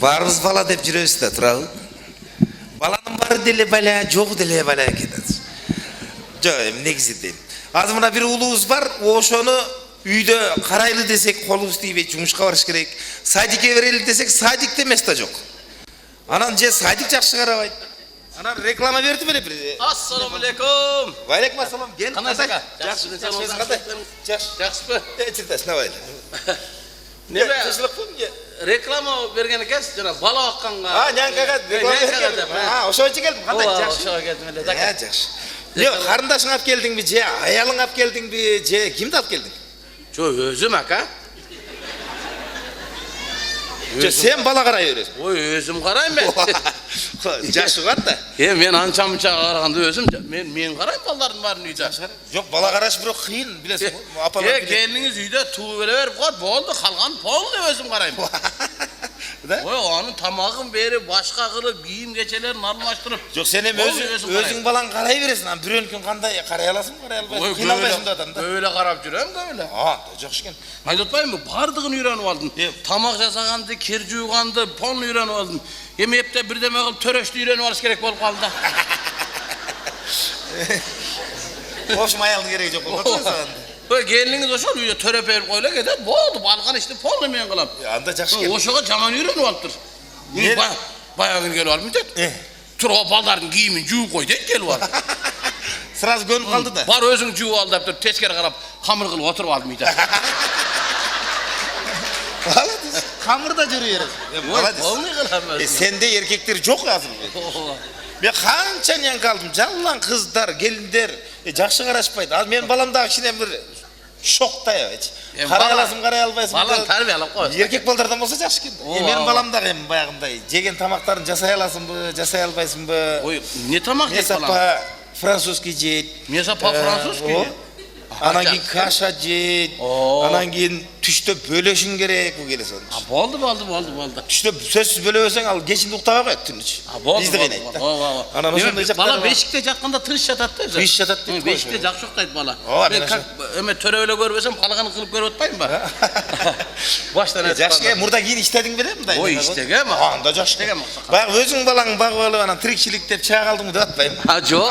Barımız bala dep жүрөбүз да, турабы. Баланын бары деле бала, жогу деле бала экенет. Жок, негизи дейм. Азыр мына бир уулубуз бар, ошону үйдө карайлы десек колубуз тийбейт, жумушка барыш керек. Садикке берели десек, садикте эмес да жок. Анан же садик жакшы карабайт. Анан реклама берди беле бир. Ассаламу алейкум. Ва алейкум ассалам. Кел. Кандай сака? Жакшы, жакшыпы? Чиртес, не байлы? Неме? Тышылыкпы? Реклама берген экенсиз, жана бала бакканга. Нянкага реклама берген. Ошого келдим. Кандай жакшы? Ошого келдим эле. Жакшы. Жок, карындашың алып келдиңби, же аялың алып келдиңби, же кимди алып келдиң? Жок, өзүм ака. Же сен бала карай бересиң. Ой, өзүм карайм мен. Жакшы кат да. Мен анча-мынча караганда өзүм, мен карайм балдардын баарын үйдө. Жок, бала караш бирок кыйын, билесиң. Апалар. Келиңиз үйдө туу беле берип коет, болду, калган полный өзүм карайм. Ой, анын тамагын берип, башка кылып, кийим кечелерин алмаштырып. Жок, сен эми өзүң балаң карай бересиң, анан бирөөнүкүн кандай карай аласың, карай албайсың. Кыйналбайсың да адам да. Көбөлө карап жүрөм, көбөлө. Жакшы экен. Айтып атпаймынбы, бардыгын үйрөнүп алдым. Тамак жасаганды, кир жууганды, полный үйрөнүп алдым. Эми эпте бирдеме кылып төрөштү үйрөнүп алыш керек болуп калды да. Кошум аялдын кереги жок болуп калса. Келиңиз ошол үйдө төрөп берип койла кетет, болду, балган ишти полный мен кылам. Анда жакшы экен. Ошого жаман үйрөнүп алыптыр. Баягы келип алып дейт. Туруп балдардын кийимин жууп кой дейт келип алып. Сразу көнүп калды да. Бар өзүң жууп ал деп туруп тескери карап, камыр кылып отуруп алдым үйдө. Молодец. Камырда жүрү бересиң. Молодец. Полный кылам өзүм. Сенде эркектер жок азыр. Мен канча нянка алдым, жалаң кыздар, келиндер, жакшы карашпайт. Ал менин балам дагы кичине бир шоктайбы. Карай аласың, карай албайсың. Баланы тарбиялап кой. Эркек балдардан болсо жакшы экен. Менин балам дагы эми баягындай жеген тамактарын жасай аласыңбы, жасай албайсыңбы? Ой, не тамак жейт балам? Месапа французский жейт. Месапа французский? Анан кийин каша жейт. Анан кийин түштө бөлөшүң керек бу келесиң. Болду. Түштө сөзсүз бөлөбөсөң ал кечинде уктабай коет түнүч. Бизди кыйнайт да. Анан ошондой жактар. Бала бешикте жатканда тыныч жатат да. Тыныч жатат дейт. Бешикте жакшы уктайт бала. Мен как эме төрө эле көрбөсөм, калганын кылып көрүп атпаймынбы? Баштан айтып. Жакшы экен, мурда кийин иштедиң беле мындай? Ой, иштегем. Анда жакшы экен. Баягы өзүң балаң багып алып анан тирикчилик деп чыга калдыңбы деп атпайм. Жок.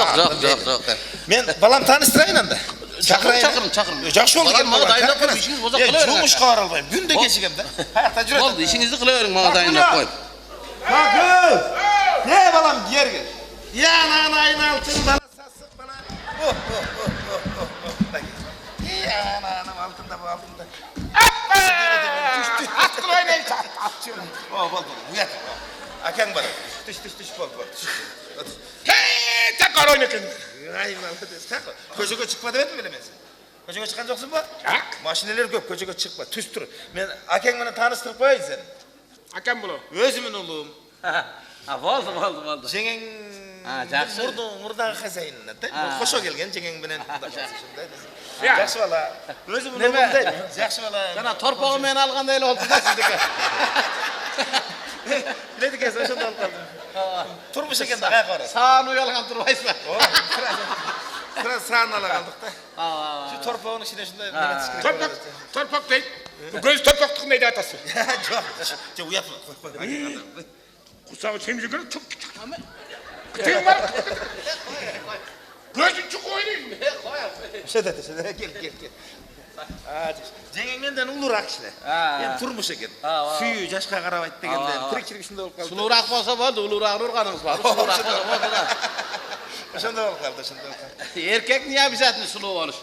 Мен балам тааныштырайын анда. Чакырым. Жакшы болду экен. Мага дайындап коюп, ишиңиз болсо кыла бериң. Жумушка бара албайм. Күндө кечигем да. Каякта жүрөт. Болду, ишиңизди кыла бериң, мага дайындап коюп. Какыз! Не балам жерге? Янан айналтын бала сасык бала. Янанам алтында бу алтында. Аткыл ойнайын чат. Болду. Уят. Акаң бар. Түш болду. Так ойнайын экен. Ай, молодец. Так. Көчөгө чыкпа деп этим беле мен. Көчөгө чыккан жоксуңбу? Жок. Машиналар көп, көчөгө чыкпа. Түз тур. Мен акаң менен тааныштырып коеюн сени. Акам боло. Өзүмүн улуум. Болду. Жеңең жакшы. Мурдагы хозяйнына да. Кошо келген жеңең менен жакшы бала. Өзүмүн улуум дейм. Жакшы бала. Жана торпогу менен алгандай эле болду да сиздики. Биледикес ошондой болуп калдым. Турмуш экен да каяка барасың? Саан уялган турбайсызбы? Сразу саан ала калдык да. Şu torpağın içine şunda Torpak değil. Bu göz torpaklığını neydi atası? Yok uyatma. Kusağı çemizgin çok küçük. Kıtığın var. Gözün çok oynayın. Şöyle gel. Жеңеңменден улураак кичине. Эми турмуш экен. Сүйүү жашка карабайт дегенде тирикчилик ушундай болуп калды. Сулуураак болсо болду, улуураак урганыңыз бар. Сулуураак болсо болду да. Ошондой болуп калды. Эркек не обязательно сулуу болуш.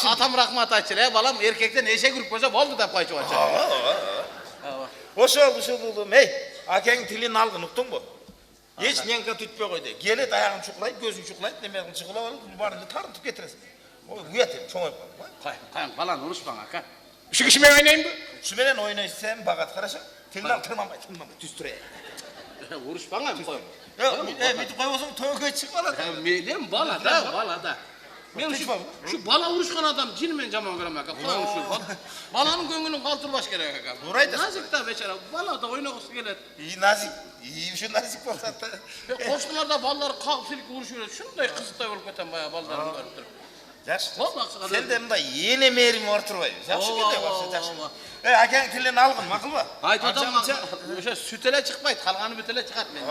Атам рахмат айтчу, балам эркектен эшек үрүп койсо болду деп койчу болчу. Ошол эй, акең тилин алгын, уктуңбу? Эч ненка түтпөй кой де. Келет, аягын чукулайт, көзүн чукулайт, немени чукулап алып, баарын тарынтып кетиресиң. Уят эми, чоңоюп калды. Каян баланы урушпаң ака. Şu kişiyle oynayayım mı? Şu менен ойнойсам багат карашы. Тилин ал тырманбай, түз тур. Урушпаң эми кой. Бүтүп койбосоң төбөгө чыгып алат. Менен бала да. Мен şu bala uruşkan adam cinmen жаман көрөм ака. Коюң şu. Баланын көңүлүн калтырбаш керек ака. Бурайт. Назик да бечара. Бала да ойногусу келет. Назик. Ушу назик болсо да. Коштуларда балдар калып силип урушуп жүрөт. Шундай кызыктай болуп кетем бая балдарын көрүп туруп. Жакшы. Болду, акчага. Сен де мындай ене мерим ортурбайбыз. Жакшы Ооба, келе бакшы, ооба, жакшы. ооба. Акең тилин алгын, макулбу? Айтып атам, ошо сүт эле чыкпайт, калганы бүт эле чыгат мен.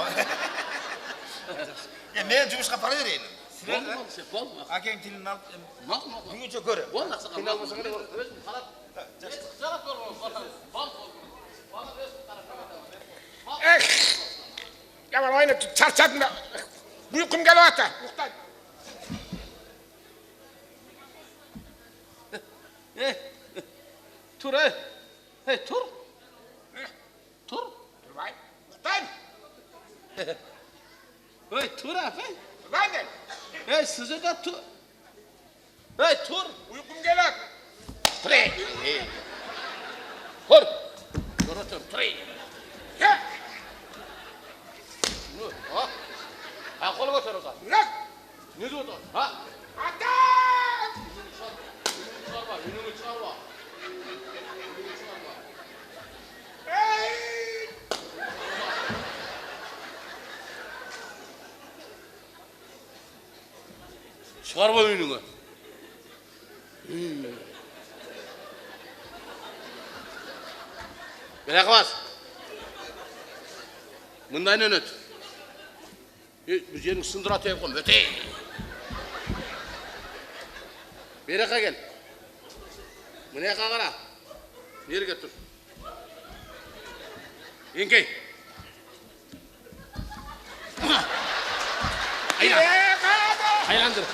Мен жумушка пара берейин. Болду. Акең тилин алып, Макул. бүгүнчө көрөм. Болду, акчага. Тил албасаң эле болот. Өзүм карап. Жарат көргөн. Бал. Бала өзүм карап атам. Ya ben oyunu çarçadım da. Uykum geliyor hatta. Muhtar. Tur hey tur. Tur. Dur bay. Muhtar. Hey tur efendim. Ben de. Hey size de tur. Hey tur. Uykum geliyor. Tur. Tur. Tur. Tur. Ya. Ha. Ha kolu götür o zaman. Bırak. Ne diyor o? Ha. Adam. Yünümü çıkarma. Hey. Çıkarma yünümü. Bırak bas. Bundan önet. Bu yerini sındır atayım koyun. Öte. Bereka gel. Buraya kakara. Nereye götür? Yengey. Aylan. Aylandır.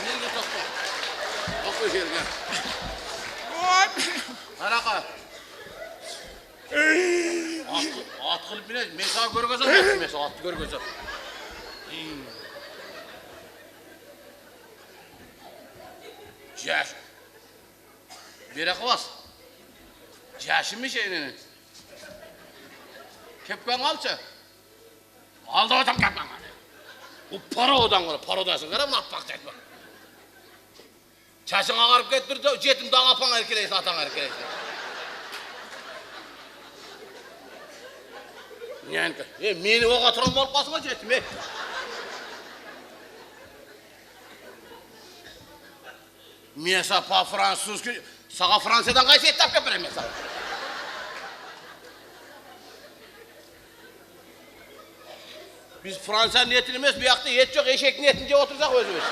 Nereye götür? Bak bu yerine. Haraka. At kılıp bile, mesela görgözüm, mesela at görgözüm. Caş. Bire kıvas. Caşın mı şeyini? Kepken alça. Aldı adam kepken. O para odan var, para odasın. Kara mı atmak çekme. Çaşın ağarıp getirdi, jetim dağa apan erkeleysin, atan erkeleysin. Yani, meni o katıran olup basma jetim, Mesela Fransız ki, sağa Fransa'dan kaç etap yapar mesela. Biz Fransa niyetini bir yakta yet yok, eşek niyetince otursak özümüz.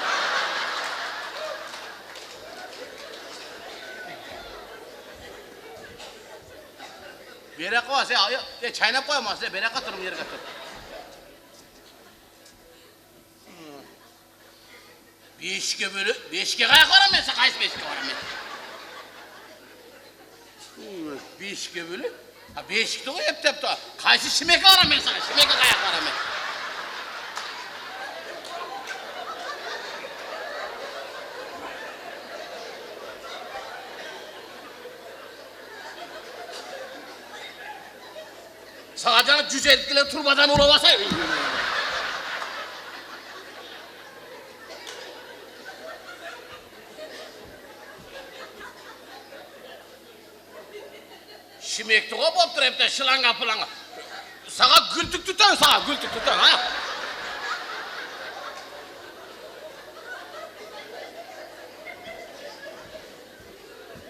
Berek var, ya çayına koyamaz, berek atırım yere katır. Beşike böyle, beşike kayak var mı mesela, kaç beşike var mı? Beşike böyle, ha beşike de o hep tepti, kaçı şimeke var mı mesela, şimeke kayak var mı? Sağdan cücelikle turbadan olamasa. Şimekti o boptur hep de şılanga pılanga. Sağa gültük tutan, sağa gültük tutan ha.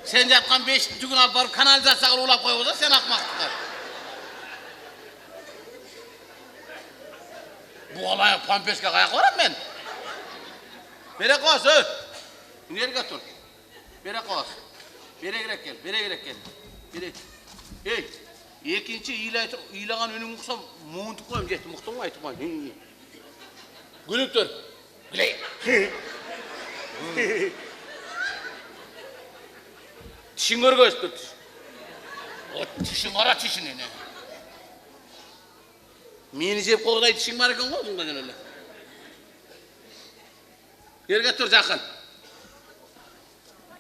Sen yatkan 5 tügün alıp barıp kanalizasyonu ulap koyuyorsa sen akmaktıklar. Bu olaya pampeşke kayak var mı ben? Bere koğaz öy. Nereye götür? Bere koğaz. Bere gerek gel, bere gerek gel. Bere. Hey, ikinci iyileğen önüm kısa muğuntuk koyayım, geçti muhtum mu aytık koyayım. Gülüp dur. Güley. Dişin görgöz dur. O dişin ara dişini ne? Meni jep kolday dişin var eken koy bundan öyle. Yerge tur jakın.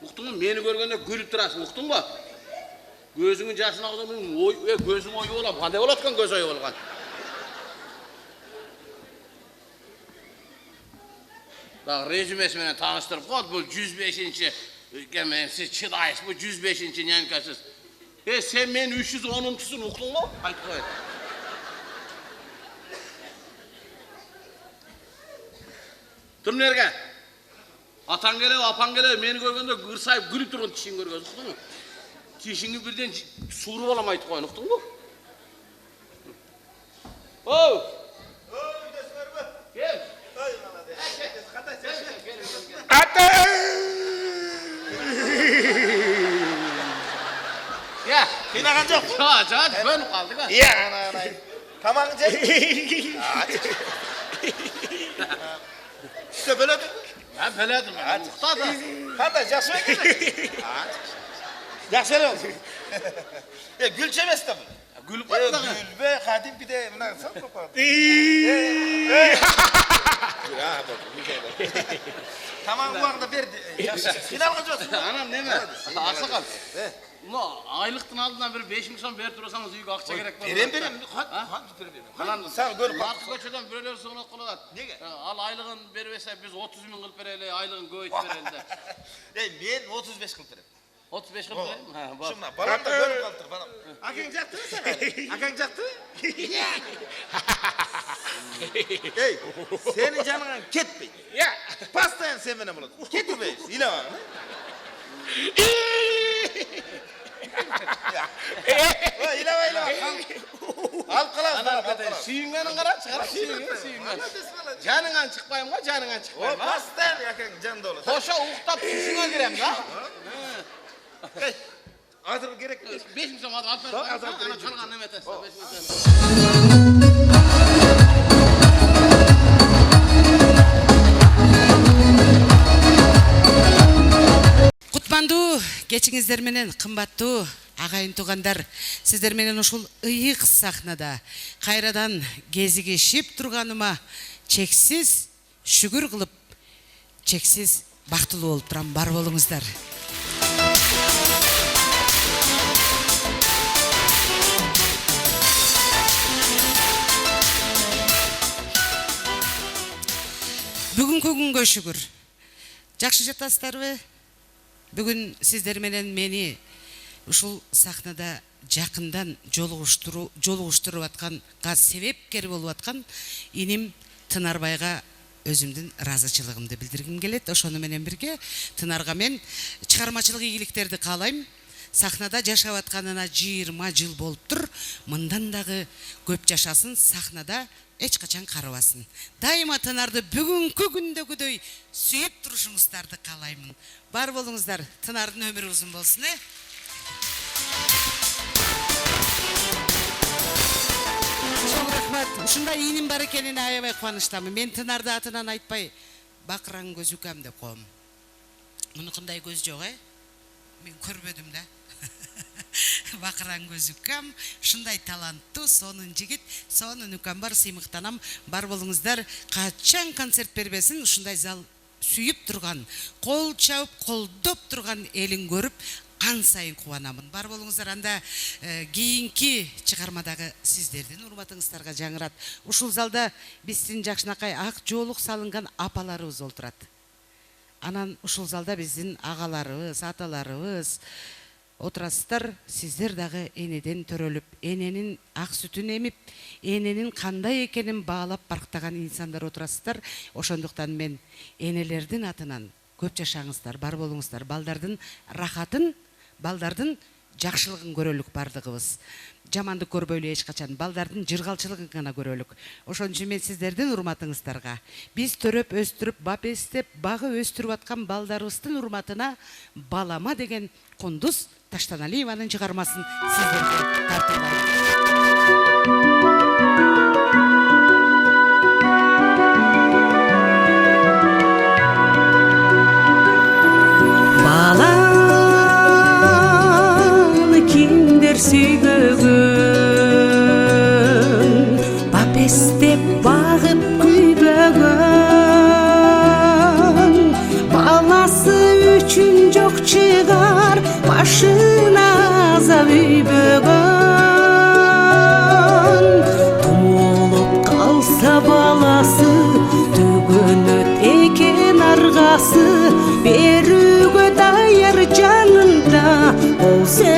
Uktun mu? Meni görgende gülüp durasın, uktun mu? Gözünün yaşına kadar oy, gözün oyu olam. Kanday olatkan göz oyu olgan. Bak rezümesiyle tanıştırıp koy, bu 105. Gelmeyin siz çıdayız, bu 105. yankasız. Sen beni 310'uncusun, uktun mu? Haydi koy. Tur nereye? Atan gele, apan gele, meni görgende gırsayıp gülüp durgun tişin görgözsün değil mi? Tişini birden surup alamaydı koyun, uktun mu? Oh! Gel. Ata! Ya. Kıynagan yok. Cahat ben kaldık ha. Ya ana. Tamam canım. İşte böyle de. Ben beledim. Muhtar da. Hadi жақсы жақсы oldu. Ya gül çemesi de bu. Gülüp var da. Gül be Hadim bir de bunlar sen kopar. Tamam bu arada verdi. Kıynagan yok. Anam ne mi? Aksakal. No, aylıktın aldığından beri 5 milyon ver durursanız büyük akça gerek var. Verem. Hadi sen gör bak. Artık köşeden böyleler sonra koladan. Nege? Al aylığın vermese biz 30 bin kılıp verelim, aylığın göğüt verelim de. Ben 35 kıl verem. 35 kılıp verelim mi? Ha, bak. Şuna balam da gör kaldır balam. Akan jaktı mı sen? Akan jaktı? Hey, senin canına ketme. Ya! Pastayan sen bana buladın. Ketir be. İle var. İle var. Al kalas. Anam kadar suyunganın kara çıkar suyungan. Canından çıkmayayım mı? Canından O çıkmayayım ha? pastayan yakın can dolu. Koşa uğuktap suyuna girem da. Hazır gerek yok. 5 milyon adı atmaz. Tamam, Ana tamam. çalgan ne metes? 5 milyon. Кутмандуу кечиңиздер менен кымбаттуу агайын туугандар, сиздер менен ушул ыйык сахнада кайрадан кезигишип турганыма чексиз шүгүр кылып, чексиз бактылуу болуп турам. Бар болуңуздар. Бүгүнкү күнгө шүгүр. Жакшы жатасыздарбы? Бүгін сіздер менен мени ушул сахнада жакындан жолугуштуруп атканга себепкер болуп аткан иним Тынарбайга өзүмдүн ыраазычылыгымды билдиргим келет. Ошону менен бирге Тынарга мен чыгармачылык ийгиликтерди каалайм. Сахнада жашап атканына 20 жыл болуптур. Мындан дагы көп жашасын, сахнада эч качан карыбасын. Дайыма Тынарды бүгүнкү күндөгүдөй сүйүп турушуңуздарды каалаймын. Бар болуңуздар. Тынардын өмүрү узун болсун, Чоң рахмат. Ушундай ийиним бар экенине аябай кубанычтамын. Мен Тынарды атынан айтпай бакыран көз укам деп коем. Мунукундай көз жок, Мен көрбөдүм да. Бакыран көз укам, ушундай таланттуу, сонун жигит, сонун укам бар, сыймыктанам. Бар болуңуздар. Качан концерт бербесин, ушундай зал сүйүп турган, кол чабып, колдоп турган элин көрүп, ан сайын кубанамын. Бар болуңуздар. Анда кийинки чыгармадагы сиздердин урматыңыздарга жаңырат. Ушул залда биздин жакшынакай ак жоолук салынган апаларыбыз олтурат. Анан ушул залда биздин агаларыбыз, аталарыбыз отурасыздар. Сиздер дагы энеден төрөлүп, эненин ак сүтүн эмип, эненин кандай экенин баалап барктаган инсандар отурасыздар. Ошондуктан мен энелердин атынан көп жашаңыздар, бар болуңуздар. Балдардын рахатын, балдардын жакшылыгын көрөлүк бардыгыбыз. Жамандык көрбөйлү эч качан. Балдардын жыргалчылыгын гана көрөлүк. Ошон үчүн мен сиздердин урматыңыздарга, биз төрөп өстүрүп, бап эстеп, багы өстүрүп аткан балдарыбыздын урматына Балама деген Кундуз Таштаналиеванын чыгармасын сиздерге тартуулайм. Сүйгөгөн бап эстеп багып күйбөгөн баласы үчүн жок чыгар башына азап үйбөгөн тумулуп калса баласы төгөнөт экен аргасы берүүгө даяр жанында болсо